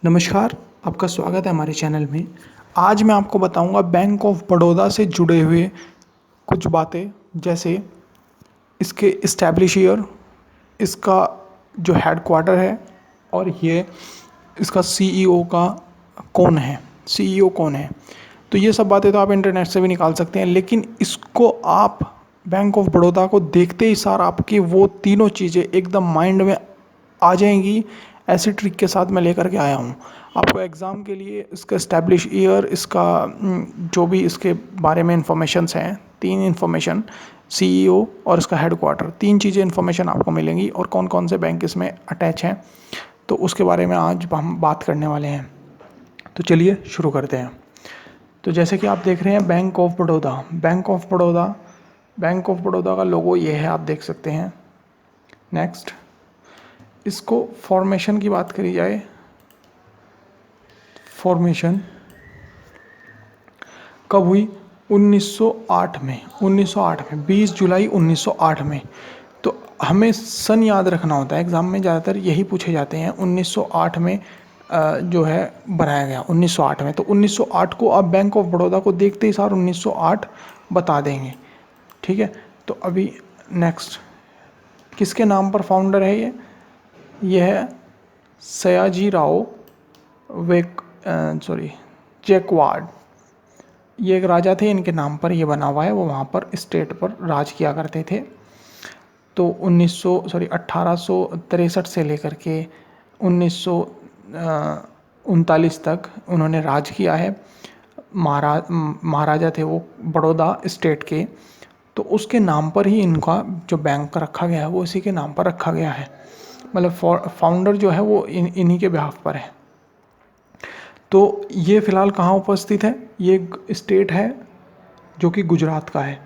नमस्कार, आपका स्वागत है हमारे चैनल में। आज मैं आपको बताऊंगा बैंक ऑफ बड़ौदा से जुड़े हुए कुछ बातें, जैसे इसके इस्टेब्लिश ईयर, इसका जो हेडक्वार्टर है, और ये इसका सीईओ का कौन है, सीईओ कौन है। तो ये सब बातें तो आप इंटरनेट से भी निकाल सकते हैं, लेकिन इसको आप बैंक ऑफ बड़ौदा को देखते ही सार आपकी वो तीनों चीज़ें एकदम माइंड में आ जाएंगी। ऐसी ट्रिक के साथ मैं लेकर के आया हूँ आपको एग्ज़ाम के लिए। इसका इस्टेब्लिश ईयर, इसका जो भी इसके बारे में इंफॉर्मेशंस हैं, तीन इंफॉर्मेशन, सीईओ और इसका हेडक्वार्टर, तीन चीज़ें इंफॉर्मेशन आपको मिलेंगी, और कौन कौन से बैंक इसमें अटैच हैं, तो उसके बारे में आज हम बात करने वाले हैं। तो चलिए शुरू करते हैं। तो जैसे कि आप देख रहे हैं bank of Baroda, bank of Baroda का लोगो ये है, आप देख सकते हैं। नेक्स्ट, इसको फॉर्मेशन की बात करी जाए, फॉर्मेशन कब हुई? 1908 में, 20 जुलाई 1908 में। तो हमें सन याद रखना होता है, एग्ज़ाम में ज़्यादातर यही पूछे जाते हैं। 1908 में जो है बनाया गया, 1908 में। तो 1908 को आप बैंक ऑफ बड़ौदा को देखते ही सार 1908 बता देंगे, ठीक है। तो अभी नेक्स्ट, किसके नाम पर फाउंडर है ये है सयाजी राव जैकवाड। ये एक राजा थे, इनके नाम पर ये बना हुआ है। वो वहाँ पर स्टेट पर राज किया करते थे। तो 1863 से लेकर के 1939 तक उन्होंने राज किया है। महाराजा थे वो बड़ौदा स्टेट के। तो उसके नाम पर ही इनका जो बैंक रखा गया है वो इसी के नाम पर रखा गया है। मतलब फाउंडर जो है वो इन्हीं के बिहाफ पर है। तो ये फ़िलहाल कहाँ उपस्थित है? ये स्टेट है जो कि गुजरात का है,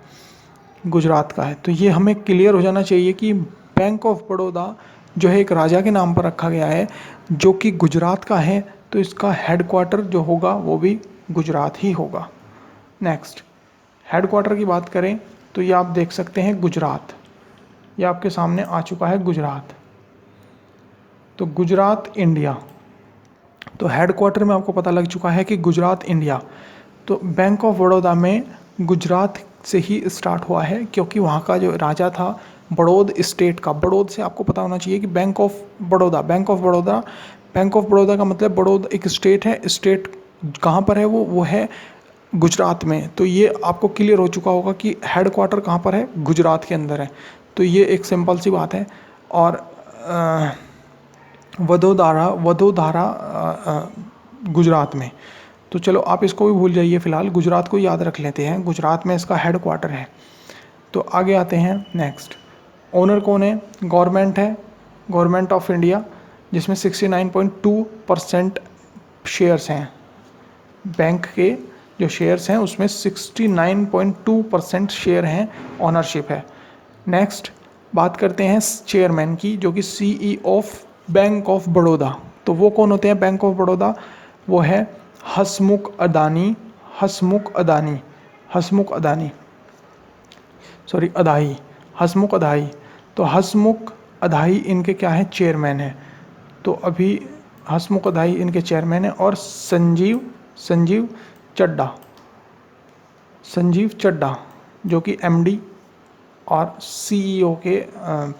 तो ये हमें क्लियर हो जाना चाहिए कि बैंक ऑफ बड़ौदा जो है एक राजा के नाम पर रखा गया है, जो कि गुजरात का है। तो इसका हेडक्वार्टर जो होगा वो भी गुजरात ही होगा। नेक्स्ट, हेडक्वार्टर की बात करें तो ये आप देख सकते हैं गुजरात, ये आपके सामने आ चुका है गुजरात। तो गुजरात इंडिया, तो हेडक्वार्टर में आपको पता लग चुका है कि गुजरात इंडिया। तो बैंक ऑफ बड़ौदा में गुजरात से ही स्टार्ट हुआ है, क्योंकि वहाँ का जो राजा था बड़ौद स्टेट का, बड़ौद से आपको पता होना चाहिए कि बैंक ऑफ बड़ौदा का मतलब बड़ौद एक स्टेट है। स्टेट कहाँ पर है? वो है गुजरात में। तो ये आपको क्लियर हो चुका होगा कि हेडक्वार्टर कहाँ पर है, गुजरात के अंदर है। तो ये एक सिंपल सी बात है। और वडोदरा गुजरात में। तो चलो आप इसको भी भूल जाइए, फ़िलहाल गुजरात को याद रख लेते हैं, गुजरात में इसका हेडक्वार्टर है। तो आगे आते हैं। नेक्स्ट, ओनर कौन है? गवर्नमेंट है, गवर्नमेंट ऑफ इंडिया, जिसमें 69.2% शेयर्स हैं। बैंक के जो शेयर्स हैं उसमें 69.2% शेयर हैं, ऑनरशिप है। नेक्स्ट, बात करते हैं चेयरमैन की, जो कि CEO of bank of Baroda. तो वो कौन होते हैं बैंक ऑफ बड़ौदा? वो है हसमुख अदानी, हसमुख अदाही। तो हसमुख अदाही इनके क्या है? चेयरमैन है। तो अभी हसमुख अदाही इनके चेयरमैन है। और संजीव चड्डा जो कि एमडी और सीईओ के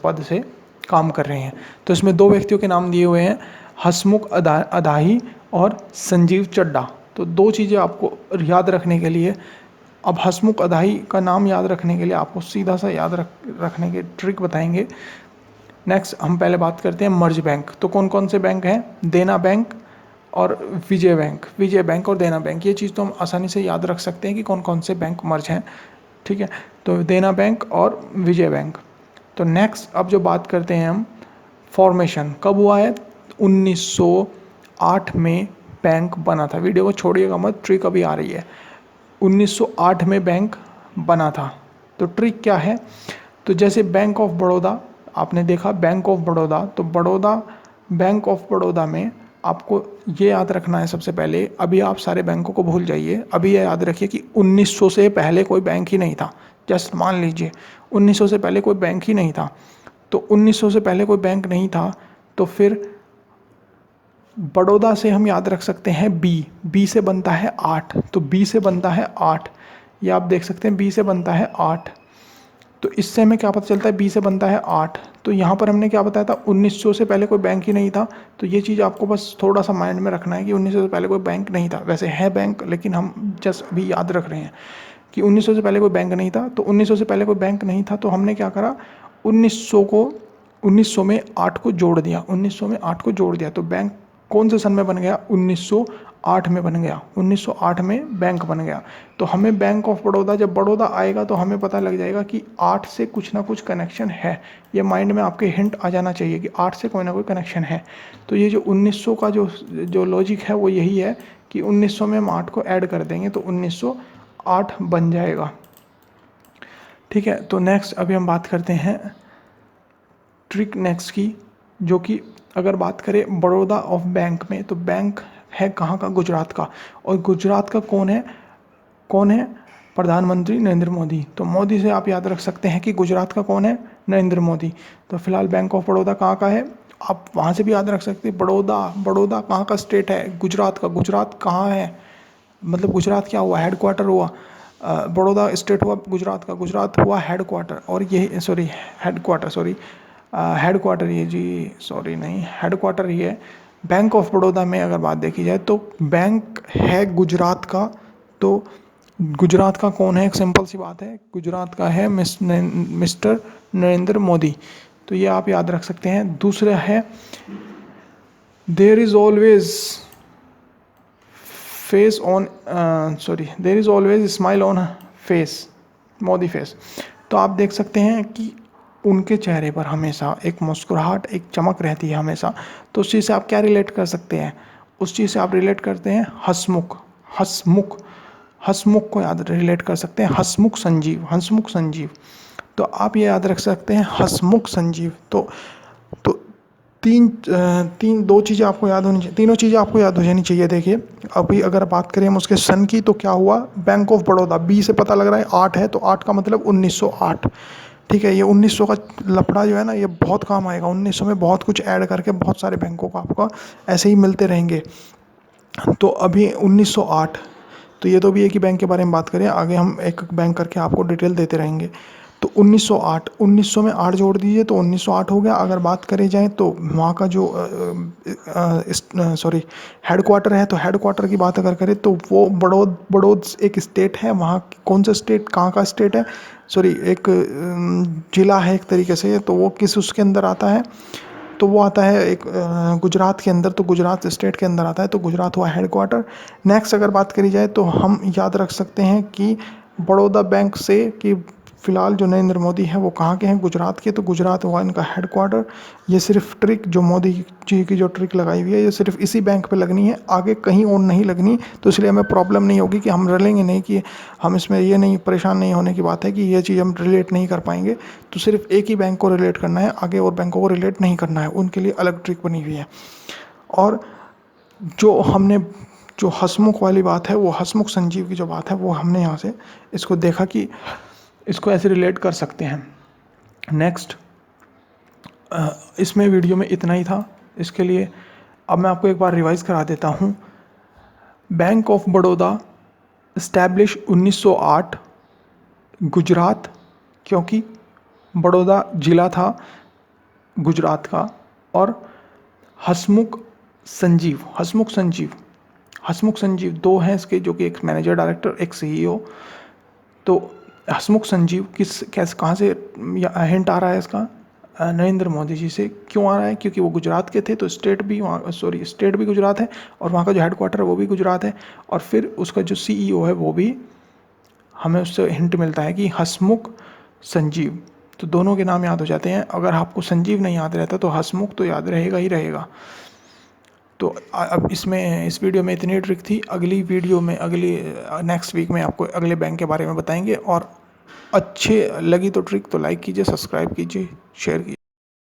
पद से काम कर रहे हैं। तो इसमें दो व्यक्तियों के नाम दिए हुए हैं, हसमुख अदाही और संजीव चड्डा। तो दो चीज़ें आपको याद रखने के लिए, अब हसमुख अदाही का नाम याद रखने के लिए आपको सीधा सा याद रखने के ट्रिक बताएंगे। नेक्स्ट, हम पहले बात करते हैं मर्ज बैंक। तो कौन कौन से बैंक हैं? देना बैंक और विजय बैंक और देना बैंक। ये चीज़ तो हम आसानी से याद रख सकते हैं कि कौन कौन से बैंक मर्ज हैं, ठीक है। तो देना बैंक और विजय बैंक। तो नेक्स्ट, अब जो बात करते हैं हम, फॉर्मेशन कब हुआ है? 1908 में बैंक बना था। वीडियो को छोड़िएगा मत, ट्रिक अभी आ रही है। 1908 में बैंक बना था। तो ट्रिक क्या है? तो जैसे बैंक ऑफ बड़ौदा आपने देखा, बैंक ऑफ बड़ौदा, तो बैंक ऑफ बड़ौदा में आपको ये याद रखना है सबसे पहले। अभी आप सारे बैंकों को भूल जाइए, अभी ये याद रखिए कि 1900 से पहले कोई बैंक ही नहीं था। जस्ट मान लीजिए 1900 से पहले कोई बैंक ही नहीं था। तो 1900 से पहले कोई बैंक नहीं था, तो फिर बड़ौदा से हम याद रख सकते हैं बी से बनता है 8, तो बी से बनता है 8, ये आप देख सकते हैं बी से बनता है 8। तो इससे हमें क्या पता चलता है, बी से बनता है 8। तो यहाँ पर हमने क्या बताया था, 1900 से पहले कोई बैंक ही नहीं था। तो ये चीज़ आपको बस थोड़ा सा माइंड में रखना है कि 1900 से पहले कोई बैंक नहीं था। वैसे है बैंक, लेकिन हम जस्ट अभी याद रख रहे हैं कि 1900 से पहले कोई बैंक नहीं था। तो 1900 से पहले कोई बैंक नहीं था, तो हमने क्या करा, 1900 में 8 को जोड़ दिया, 1900 में 8 को जोड़ दिया। तो बैंक कौन से सन में बन गया, 1908 में बन गया, 1908 में बैंक बन गया। तो हमें बैंक ऑफ बड़ौदा, जब बड़ौदा आएगा तो हमें पता लग जाएगा कि 8 से कुछ ना कुछ कनेक्शन है। ये माइंड में आपके हिंट आ जाना चाहिए कि 8 से कोई ना कोई कनेक्शन है। तो ये जो 1900 का जो लॉजिक है वो यही है कि 1900 में हम 8 को ऐड कर देंगे तो 1908 बन जाएगा। ठीक है, तो नेक्स्ट अभी हम बात करते हैं ट्रिक नेक्स्ट की, जो कि अगर बात करें बड़ौदा ऑफ बैंक में, तो बैंक है कहाँ का, गुजरात का। और गुजरात का कौन है, प्रधानमंत्री नरेंद्र मोदी। तो मोदी से आप याद रख सकते हैं कि गुजरात का कौन है, नरेंद्र मोदी। तो फिलहाल बैंक ऑफ बड़ौदा कहाँ का है, आप वहाँ से भी याद रख सकते हैं। बड़ौदा कहाँ का स्टेट है, गुजरात का। गुजरात कहाँ है, मतलब गुजरात क्या हुआ, हेडक्वार्टर हुआ। बड़ौदा स्टेट हुआ गुजरात का, गुजरात हुआ हेडक्वार्टर। और ये हेडक्वार्टर ये जी, सॉरी नहीं, हेडक्वार्टर ये बैंक ऑफ बड़ौदा में अगर बात देखी जाए तो बैंक है गुजरात का। तो गुजरात का कौन है, एक सिंपल सी बात है, गुजरात का है मिस्टर नरेंद्र मोदी। तो ये आप याद रख सकते हैं। दूसरा है there is always smile on face, Modi face. तो आप देख सकते हैं कि उनके चेहरे पर हमेशा एक मुस्कुराहट, एक चमक रहती है हमेशा। तो उस चीज़ से आप क्या रिलेट कर सकते हैं, उस चीज़ से आप रिलेट करते हैं हंसमुख को याद रिलेट कर सकते हैं, हंसमुख संजीव। तो आप ये याद रख सकते हैं, हंसमुख संजीव। तो दो चीज़ें आपको याद होनी चाहिए, तीनों चीज़ें आपको याद हो जानी चाहिए। देखिए अभी अगर बात करें हम उसके सन की, तो क्या हुआ, बैंक ऑफ बड़ौदा, बी से पता लग रहा है 8 है, तो 8 का मतलब 1908। ठीक है, ये 1900 का लफड़ा जो है ना, ये बहुत काम आएगा। 1900 में बहुत कुछ ऐड करके बहुत सारे बैंकों का आपका ऐसे ही मिलते रहेंगे। तो अभी 1908, तो ये तो भी एक ही बैंक के बारे में बात करें, आगे हम एक बैंक करके आपको डिटेल देते रहेंगे। तो 1908, 1900 में 8 जोड़ दीजिए तो 1908 हो गया। अगर बात करें जाए तो वहाँ का जो हेडक्वार्टर है, तो हेडक्वार्टर की बात अगर करें तो वो बड़ौद एक स्टेट है। वहाँ कौन सा स्टेट, कहाँ का स्टेट है, एक जिला है एक तरीके से। तो वो किस उसके अंदर आता है, तो वो आता है एक गुजरात के अंदर, तो गुजरात स्टेट के अंदर आता है। तो गुजरात हुआ हेडक्वार्टर। नेक्स्ट अगर बात करी जाए तो हम याद रख सकते हैं कि बड़ौदा बैंक से कि फ़िलहाल जो नरेंद्र मोदी है वो कहाँ के हैं, गुजरात के। तो गुजरात हुआ इनका हेडक्वार्टर। ये सिर्फ ट्रिक जो मोदी जी की जो ट्रिक लगाई हुई है, ये सिर्फ इसी बैंक पे लगनी है, आगे कहीं और नहीं लगनी। तो इसलिए हमें प्रॉब्लम नहीं होगी कि हम रलेंगे नहीं, कि हम इसमें ये नहीं परेशान नहीं होने की बात है कि ये चीज़ हम रिलेट नहीं कर पाएंगे। तो सिर्फ एक ही बैंक को रिलेट करना है, आगे और बैंकों को रिलेट नहीं करना है, उनके लिए अलग ट्रिक बनी हुई है। और जो हंसमुख वाली बात है, वो हंसमुख संजीव की जो बात है, वो हमने यहाँ से इसको देखा कि इसको ऐसे रिलेट कर सकते हैं। नेक्स्ट इसमें वीडियो में इतना ही था। इसके लिए अब मैं आपको एक बार रिवाइज़ करा देता हूँ। Bank of Baroda establish 1908 Gujarat, क्योंकि बड़ौदा ज़िला था गुजरात का। और हंसमुख संजीव दो हैं इसके, जो कि एक मैनेजर डायरेक्टर, एक सीईओ। तो हंसमुख संजीव कहाँ से हिंट आ रहा है इसका, नरेंद्र मोदी जी से। क्यों आ रहा है, क्योंकि वो गुजरात के थे, तो स्टेट भी गुजरात है, और वहाँ का जो हेडक्वार्टर है वो भी गुजरात है। और फिर उसका जो सीईओ है वो भी, हमें उससे हिंट मिलता है कि हंसमुख संजीव। तो दोनों के नाम याद हो जाते हैं। अगर आपको संजीव नहीं याद रहता तो हंसमुख तो याद रहेगा ही रहेगा। तो अब इस वीडियो में इतनी ट्रिक थी। अगली वीडियो में नेक्स्ट वीक में आपको अगले बैंक के बारे में बताएंगे। और अच्छे लगी तो ट्रिक तो लाइक कीजिए, सब्सक्राइब कीजिए, शेयर कीजिए।